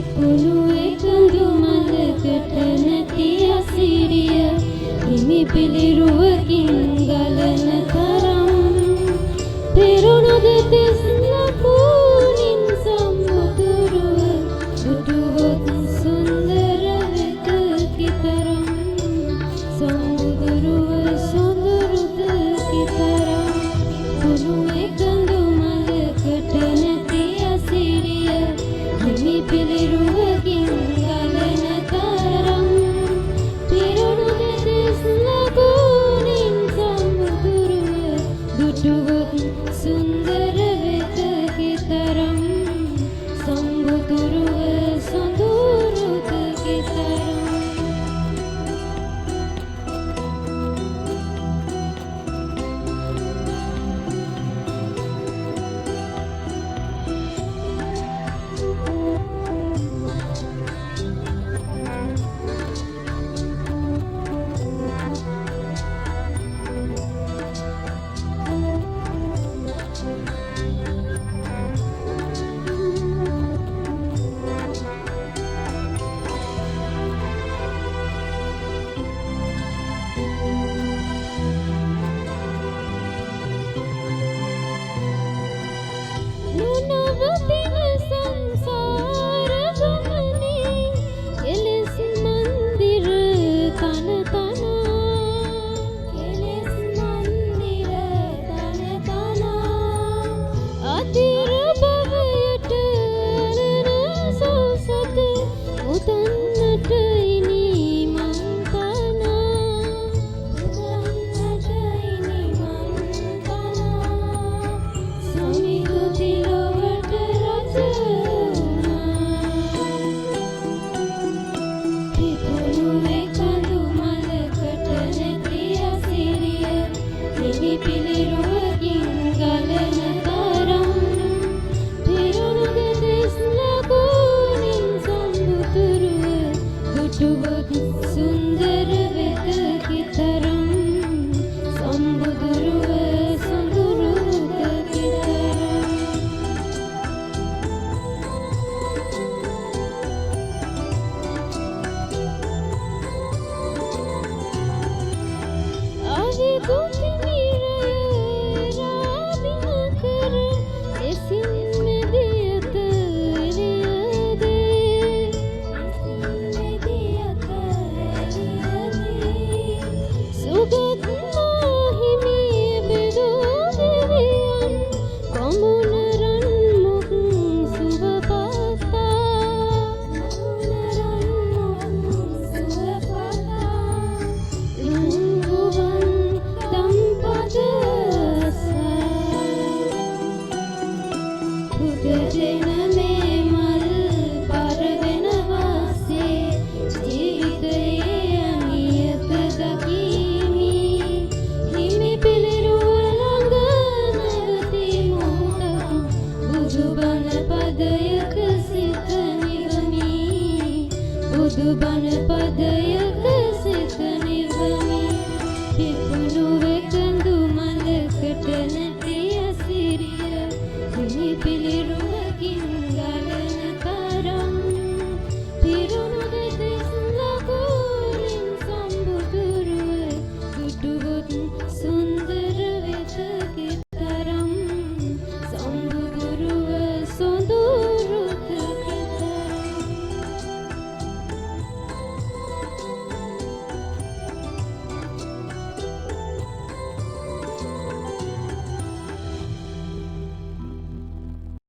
පොළුවේ කඳු මලකට නැති අසිරිය හිමි පිළිරුවකින් ගලන තරම් පෙරුණුද තිස් ලකුණින් සම්මුදුරුව දුටුවොත් සුන්දර වෙත කිතරම් සම්මුදුරුව සොඳුරුද කිතරම් පොළුවේ කඳු මලකට නැති අසිරිය හිමි පිළිරුවකින් ගලන තරම් පෙරුණුද තිස් ලකුණින් සම්මුදුරුව දුටුවොත් සුන්දර වෙත කිතරම් සම්මුදුරුව සොඳුරුද කිතරම් නොනවතින සංසාර ගමනේ කෙලෙස් මන්දිර තන තනා කෙලෙස් මන්දිර තන තනා අතිර භවයට ඇලෙන සෝසත උදන්නට ඉනි මං තනා උදන්නට ඉනි මං තනා සමිඳුති ලොවට රජ පොළුවේ කඳු මලකට නැති අසිරිය හිමි පිළිරුවකින් ගලන තරම් පෙරුණුද තිස් ලකුණින් සම්මුදුරුව දුටුවොත් සුන්දර වෙත කිතරම් සම්මුදුරුව සොඳුරුද කිතරම් අවිදුති නිරය රාදින කර එසින් මෙදියත එළියදී සුගත මාහිමි බෙදූ දෙවියන් කොමුණරන් මුක් සුවපතා රුංගුවන් උදදෙන මේ මල් පරවෙන වාසේ ජීවිතයේ අනියත දකිමි හිමි පිළිරුව ළඟ නැවති මොහොතක් බුදුබණ පදයක සිත නිවමි බුදුබණ පදයක